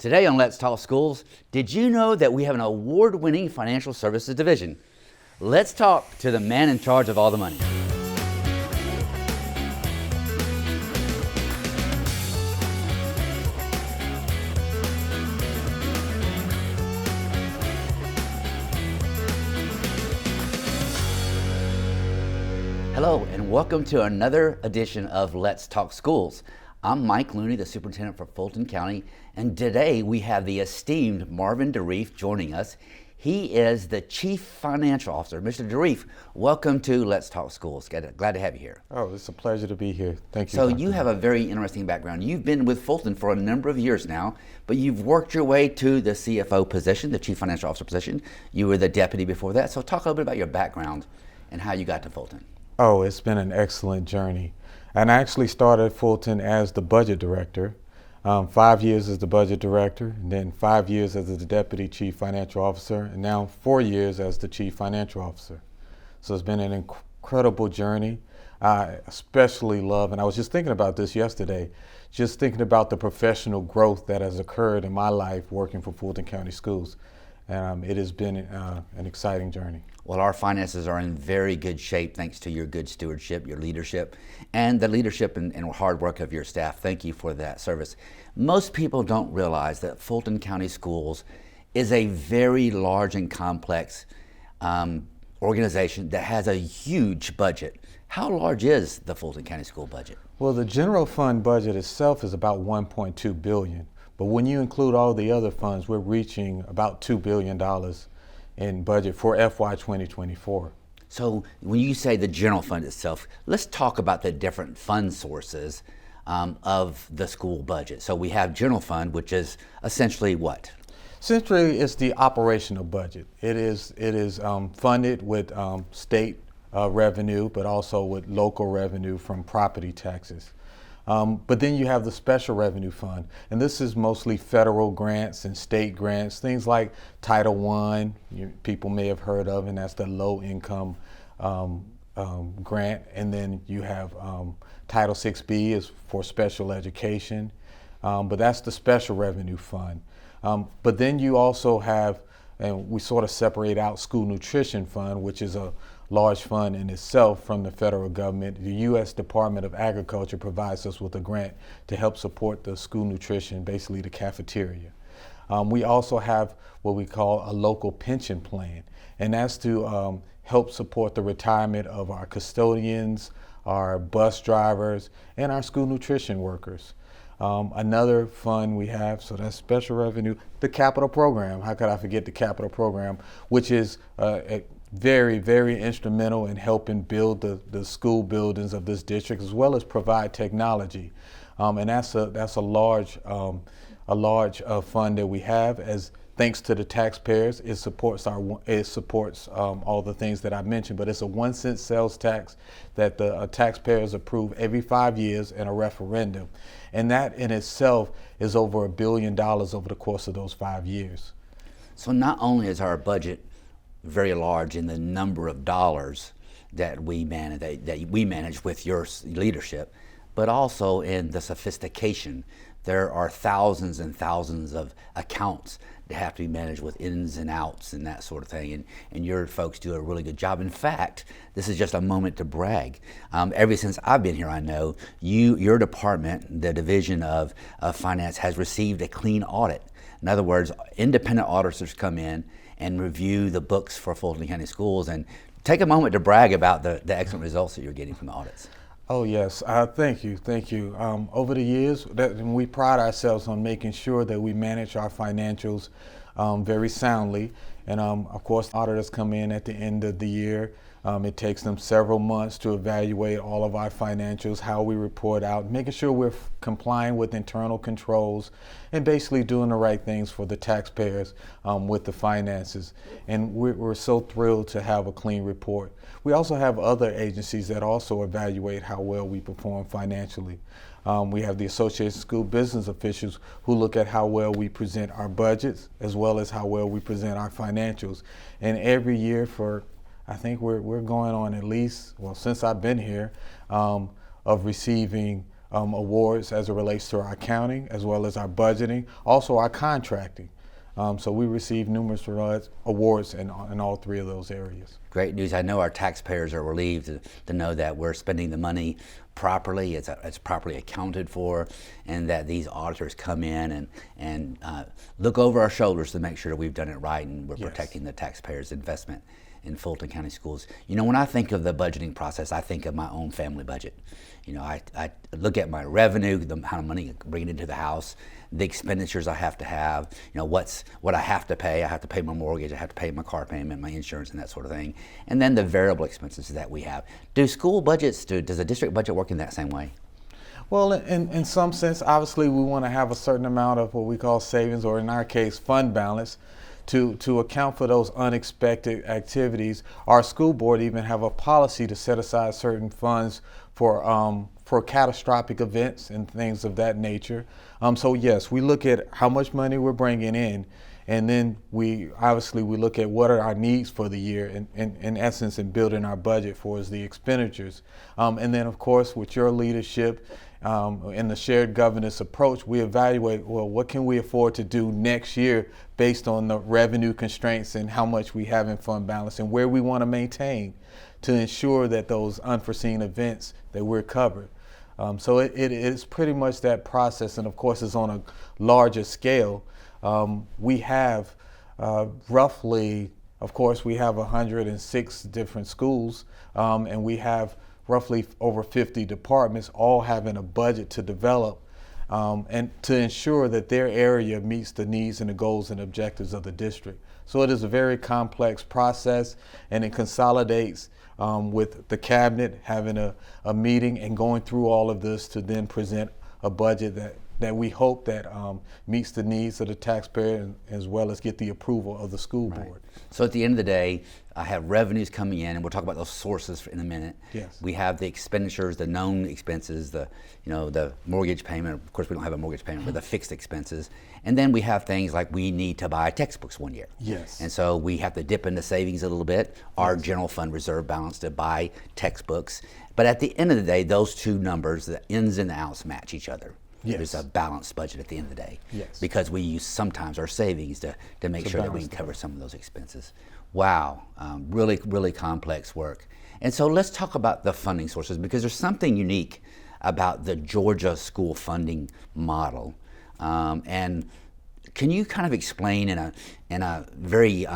Today on Let's Talk Schools, did you know that we have an award-winning financial services division? Let's talk to the man in charge of all the money. Hello, and welcome to another edition of Let's Talk Schools. I'm Mike Looney, the superintendent for Fulton County, and today we have the esteemed Marvin DeReef joining us. He is the Chief Financial Officer. Mr. DeReef, welcome to Let's Talk Schools. Glad to have you here. Oh, it's a pleasure to be here. Thank you. So you have a very interesting background. You've been with Fulton for a number of years now, but you've worked your way to the CFO position, the Chief Financial Officer position. You were the deputy before that. So talk a little bit about your background and how you got to Fulton. Oh, it's been an excellent journey. And I actually started Fulton as the budget director, 5 years as the budget director, and then 5 years as the deputy chief financial officer, and now 4 years as the chief financial officer. So it's been an incredible journey. I especially love, and I was just thinking about this yesterday, just thinking about the professional growth that has occurred in my life working for Fulton County Schools. It has been an exciting journey. Well, our finances are in very good shape thanks to your good stewardship, your leadership, and the leadership and hard work of your staff. Thank you for that service. Most people don't realize that Fulton County Schools is a very large and complex organization that has a huge budget. How large is the Fulton County School budget? Well, the general fund budget itself is about $1.2 billion. But when you include all the other funds, we're reaching about $2 billion in budget for FY 2024. So when you say the general fund itself, let's talk about the different fund sources of the school budget. So we have general fund, which is essentially what? Essentially, it's the operational budget. It is funded with state revenue, but also with local revenue from property taxes. But then you have the special revenue fund, and this is mostly federal grants and state grants, things like Title I, people may have heard of, and that's the low income grant. And then you have Title 6B is for special education, but that's the special revenue fund. But then you also have, and we sort of separate out school nutrition fund, which is a large fund in itself from the federal government. The U.S. Department of Agriculture provides us with a grant to help support the school nutrition, basically the cafeteria. We also have what we call a local pension plan, and that's to help support the retirement of our custodians, our bus drivers, and our school nutrition workers. Another fund we have, so that's special revenue, the capital program. How could I forget the capital program, which is very, very instrumental in helping build the school buildings of this district, as well as provide technology. And that's a large fund that we have. As thanks to the taxpayers, it supports all the things that I mentioned. But it's a 1 cent sales tax that the taxpayers approve every 5 years in a referendum, and that in itself is over $1 billion over the course of those 5 years. So not only is our budget very large in the number of dollars that we manage with your leadership, but also in the sophistication. There are thousands and thousands of accounts that have to be managed with ins and outs and that sort of thing, and your folks do a really good job. In fact, this is just a moment to brag. Ever since I've been here, I know your department, the Division of Finance, has received a clean audit. In other words, independent auditors come in and review the books for Fulton County Schools, and take a moment to brag about the excellent results that you're getting from the audits. Oh yes, thank you. Over the years, we pride ourselves on making sure that we manage our financials very soundly. And of course, auditors come in at the end of the year. It takes them several months to evaluate all of our financials, how we report out, making sure we're complying with internal controls, and basically doing the right things for the taxpayers with the finances. And we're so thrilled to have a clean report. We also have other agencies that also evaluate how well we perform financially. We have the Association of School Business Officials who look at how well we present our budgets as well as how well we present our financials. And every year I think we're going on at least, well, since I've been here, of receiving awards as it relates to our accounting, as well as our budgeting, also our contracting. So we receive numerous awards in all three of those areas. Great news. I know our taxpayers are relieved to know that we're spending the money properly, it's properly accounted for, and that these auditors come in and look over our shoulders to make sure that we've done it right and we're protecting the taxpayers' investment in Fulton County Schools. You know, when I think of the budgeting process, I think of my own family budget. You know, I look at my revenue, the amount of money I bring into the house, the expenditures I have to have, you know, what I have to pay. I have to pay my mortgage, I have to pay my car payment, my insurance, and that sort of thing. And then the variable expenses that we have. Do school budgets, does the district budget work in that same way? Well, in some sense, obviously we want to have a certain amount of what we call savings, or in our case, fund balance, to account for those unexpected activities. Our school board even have a policy to set aside certain funds for catastrophic events and things of that nature. So yes, we look at how much money we're bringing in, and then we look at what are our needs for the year, in essence, in building our budget for is the expenditures. And then of course, with your leadership in the shared governance approach, we evaluate, well, what can we afford to do next year based on the revenue constraints and how much we have in fund balance and where we want to maintain to ensure that those unforeseen events that we're covered. So it is pretty much that process, and of course it's on a larger scale. We have roughly, of course, we have 106 different schools, and we have roughly over 50 departments, all having a budget to develop and to ensure that their area meets the needs and the goals and objectives of the district. So it is a very complex process, and it consolidates with the cabinet having a meeting and going through all of this to then present a budget that we hope that meets the needs of the taxpayer, as well as get the approval of the school board. So at the end of the day, I have revenues coming in, and we'll talk about those sources in a minute. Yes. We have the expenditures, the known expenses, the mortgage payment. Of course, we don't have a mortgage payment, but the fixed expenses. And then we have things like we need to buy textbooks one year. Yes. And so we have to dip into savings a little bit, our general fund reserve balance to buy textbooks. But at the end of the day, those two numbers, the ins and the outs, match each other. Yes. There's a balanced budget at the end of the day. Yes. Because we use sometimes our savings to make sure that we can cover some of those expenses. Wow, really, really complex work. And so let's talk about the funding sources, because there's something unique about the Georgia school funding model. And can you kind of explain in a very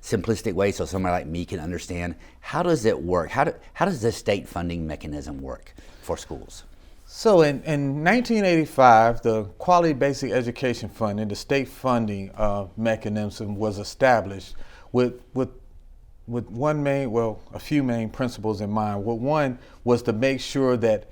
simplistic way, so somebody like me can understand, how does it work? How does the state funding mechanism work for schools? So in 1985, the Quality Basic Education Fund and the state funding mechanism was established with a few main principles in mind. One was to make sure that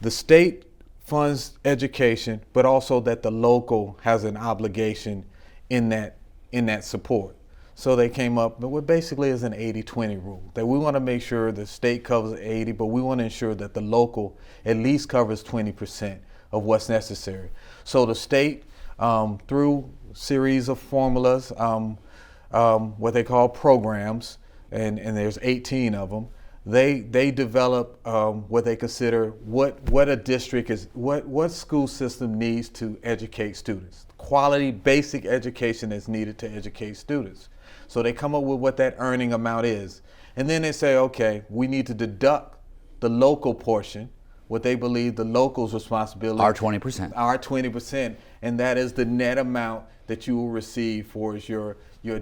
the state funds education, but also that the local has an obligation in that support. So they came up with basically as an 80-20 rule, that we want to make sure the state covers 80, but we want to ensure that the local at least covers 20% of what's necessary. So the state, through series of formulas, what they call programs, and there's 18 of them, they develop what they consider what a district is, what school system needs to educate students. Quality basic education is needed to educate students. So they come up with what that earning amount is. And then they say, okay, we need to deduct the local portion, what they believe the local's responsibility. Our 20%. Our 20%, and that is the net amount that you will receive for your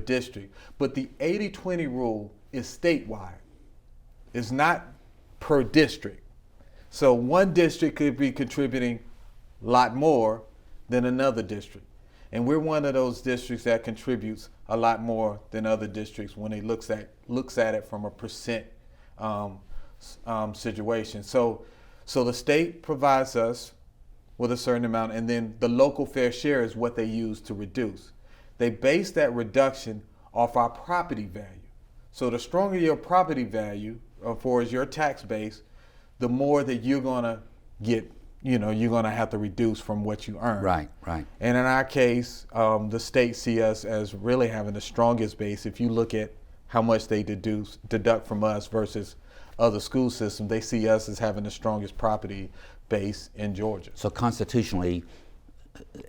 district. But the 80-20 rule is statewide. It's not per district. So one district could be contributing a lot more than another district. And we're one of those districts that contributes a lot more than other districts when it looks at it from a percent situation. So the state provides us with a certain amount, and then the local fair share is what they use to reduce. They base that reduction off our property value. So the stronger your property value for your tax base, the more that you're gonna get, you're gonna have to reduce from what you earn. Right, right. And in our case, the state see us as really having the strongest base if you look at how much they deduct from us versus other school systems. They see us as having the strongest property base in Georgia. So constitutionally,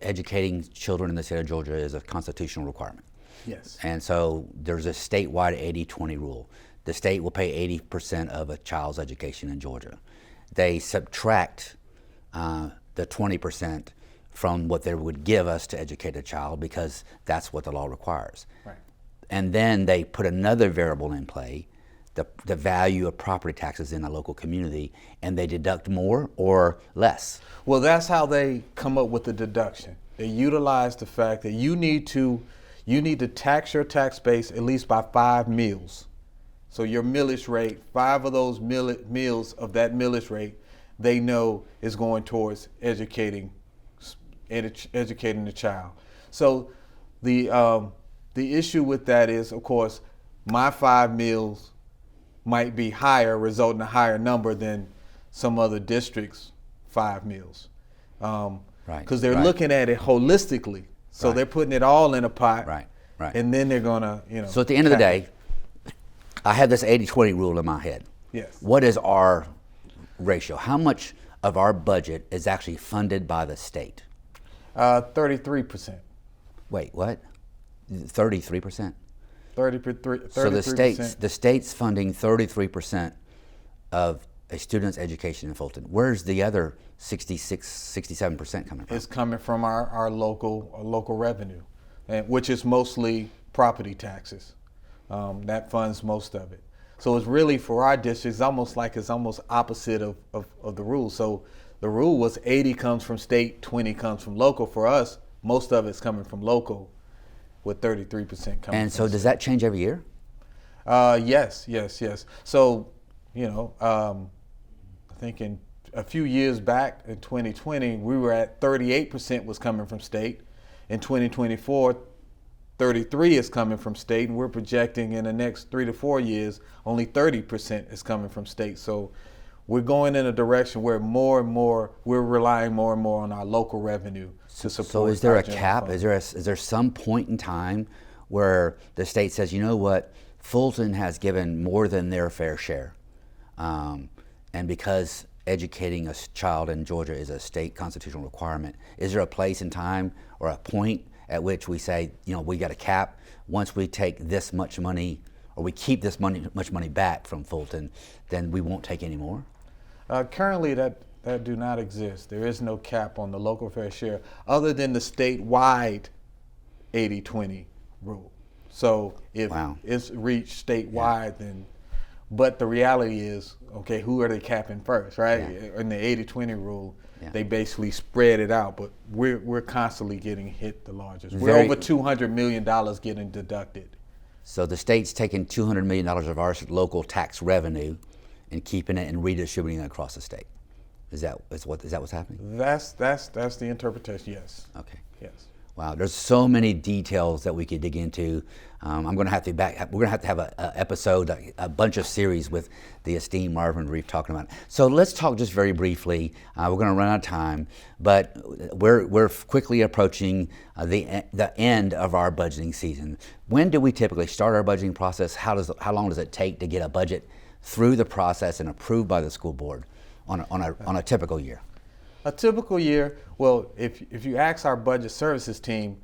educating children in the state of Georgia is a constitutional requirement. Yes. And so there's a statewide 80-20 rule. The state will pay 80% of a child's education in Georgia. They subtract the 20% from what they would give us to educate a child because that's what the law requires. Right. And then they put another variable in play, the value of property taxes in a local community, and they deduct more or less. Well, that's how they come up with the deduction. They utilize the fact that you need to tax your tax base at least by 5 meals. So your millage rate, 5 of those meals of that millage rate, they know is going towards educating the child. So the issue with that is, of course, my 5 meals might be higher, resulting in a higher number than some other districts' 5 meals. Right. Because they're looking at it holistically. So they're putting it all in a pot. Right. And then they're gonna, So at the end of the day, I have this 80-20 rule in my head. Yes. What is our ratio? How much of our budget is actually funded by the state? 33%. Wait, what? 33%? 33%. So the state's funding 33% of a student's education in Fulton. Where's the other 67% coming from? It's coming from our local revenue, which is mostly property taxes. That funds most of it. So it's really, for our district, it's almost opposite of the rule. So the rule was 80 comes from state, 20 comes from local. For us, most of it's coming from local, with 33% coming. And so does that change every year? Yes. So, I think in a few years back in 2020, we were at 38% was coming from state. In 2024, 33 is coming from state, and we're projecting in the next 3 to 4 years, only 30% is coming from state. So we're going in a direction where more and more, we're relying more and more on our local revenue to support. So is there our a general cap? fund. Is there some point in time where the state says, you know what, Fulton has given more than their fair share, and because educating a child in Georgia is a state constitutional requirement, is there a place in time or a point at which we say, we got a cap? Once we take this much money, or we keep this much money back from Fulton, then we won't take any more? Currently, that do not exist. There is no cap on the local fair share, other than the statewide 80-20 rule. So if it's reached statewide, then. But the reality is, okay, who are they capping first, right? Yeah. In the 80-20 rule, they basically spread it out, but we're constantly getting hit the largest. We're over $200 million getting deducted. So the state's taking $200 million of our local tax revenue and keeping it and redistributing it across the state. Is that what's happening? That's the interpretation. Yes. Okay. Yes. Wow, there's so many details that we could dig into. We're going to have to have an episode, a bunch of series with the esteemed Marvin Reef talking about it. So let's talk just very briefly. We're going to run out of time, but we're quickly approaching the end of our budgeting season. When do we typically start our budgeting process? How long does it take to get a budget through the process and approved by the school board on a typical year? A typical year, well, if you ask our budget services team,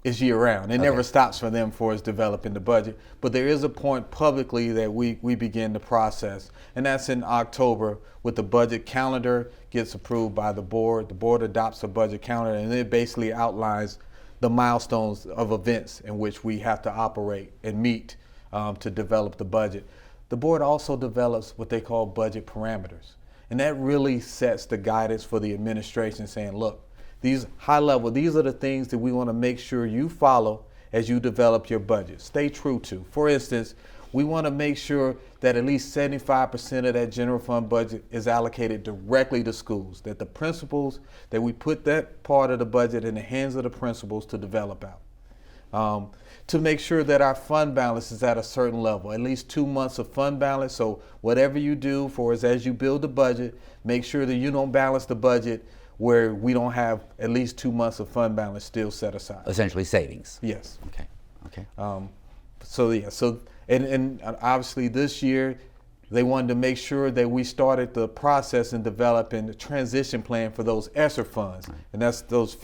it's year round. It never stops for them for us developing the budget. But there is a point publicly that we begin the process, and that's in October, with the budget calendar gets approved by the board. The board adopts a budget calendar, and it basically outlines the milestones of events in which we have to operate and meet to develop the budget. The board also develops what they call budget parameters. And that really sets the guidance for the administration, saying, look, these high level, these are the things that we want to make sure you follow as you develop your budget. Stay true to. For instance, we want to make sure that at least 75% of that general fund budget is allocated directly to schools, that the principals, that we put that part of the budget in the hands of the principals to develop out. To make sure that our fund balance is at a certain level, at least 2 months of fund balance. So whatever you do for us as you build the budget, make sure that you don't balance the budget where we don't have at least 2 months of fund balance still set aside. Essentially savings. Yes. Okay. So and obviously this year, They wanted to make sure that we started the process in developing the transition plan for those ESSER funds. Right. And that's those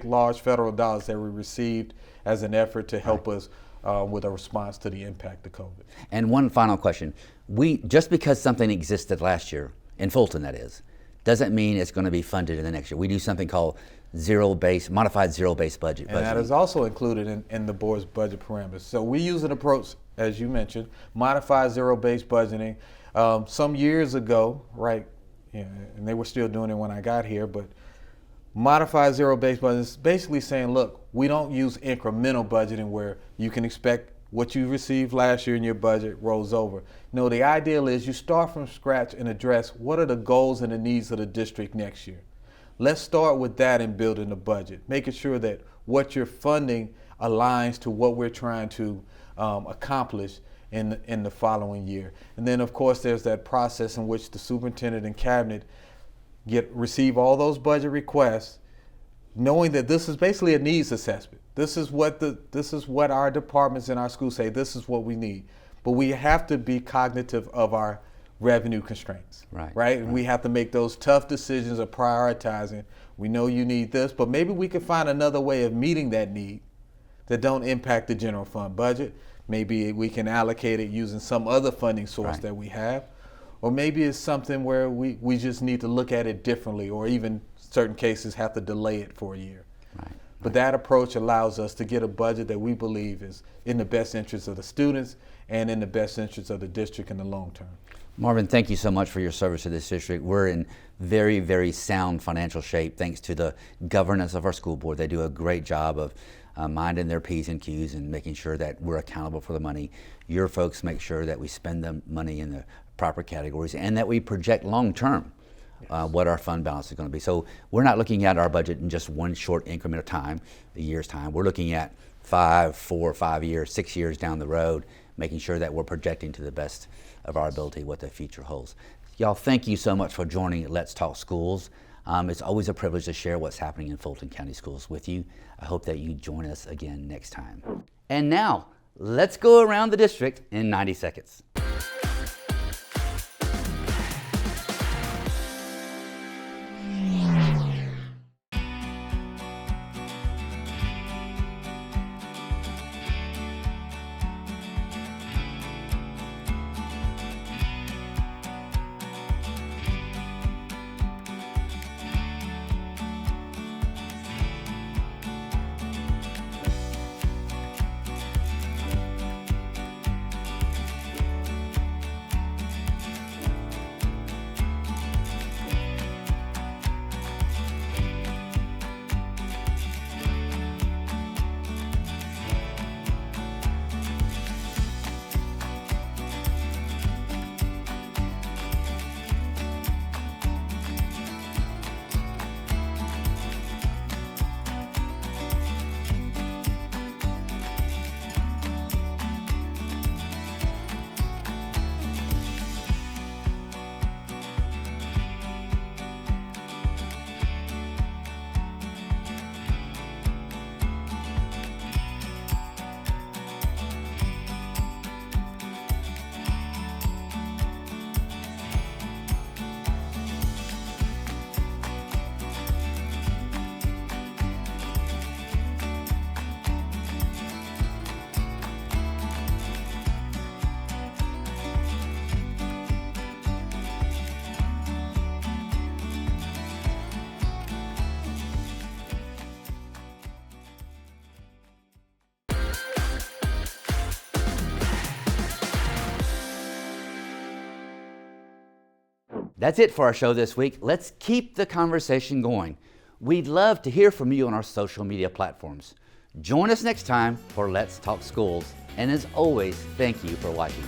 large federal dollars that we received as an effort to help us with a response to the impact of COVID. And one final question. Just because something existed last year, in Fulton that is, doesn't mean it's going to be funded in the next year. We do something called modified zero-based budget. And that is also included in the board's budget parameters. So we use an approach, as you mentioned, modified zero-based budgeting. Some years ago, right, and they were still doing it when I got here, but modified zero-based budgeting is basically saying, look, we don't use incremental budgeting where you can expect what you received last year in your budget rolls over. No, the ideal is you start from scratch and address what are the goals and the needs of the district next year. Let's start with that in building the budget, making sure that what you're funding aligns to what we're trying to accomplish in the following year. And then, of course, there's that process in which the superintendent and cabinet receive all those budget requests, knowing that this is basically a needs assessment. This is what our departments in our schools say. This is what we need. But we have to be cognitive of our revenue constraints, right? And we have to make those tough decisions of prioritizing. We know you need this, but maybe we can find another way of meeting that need that don't impact the general fund budget. Maybe we can allocate it using some other funding source that we have. Or maybe it's something where we just need to look at it differently, or even certain cases have to delay it for a year. But that approach allows us to get a budget that we believe is in the best interest of the students and in the best interest of the district in the long term. Marvin, thank you so much for your service to this district. We're in very, very sound financial shape thanks to the governance of our school board. They do a great job of minding their P's and Q's and making sure that we're accountable for the money. Your folks make sure that we spend the money in the proper categories and that we project long term what our fund balance is going to be. So we're not looking at our budget in just one short increment of time, a year's time. We're looking at 4 or 5 years, 6 years down the road, making sure that we're projecting to the best of our ability what the future holds. Y'all, thank you so much for joining Let's Talk Schools. It's always a privilege to share what's happening in Fulton County Schools with you. I hope that you join us again next time. And now, let's go around the district in 90 seconds. That's it for our show this week. Let's keep the conversation going. We'd love to hear from you on our social media platforms. Join us next time for Let's Talk Schools. And as always, thank you for watching.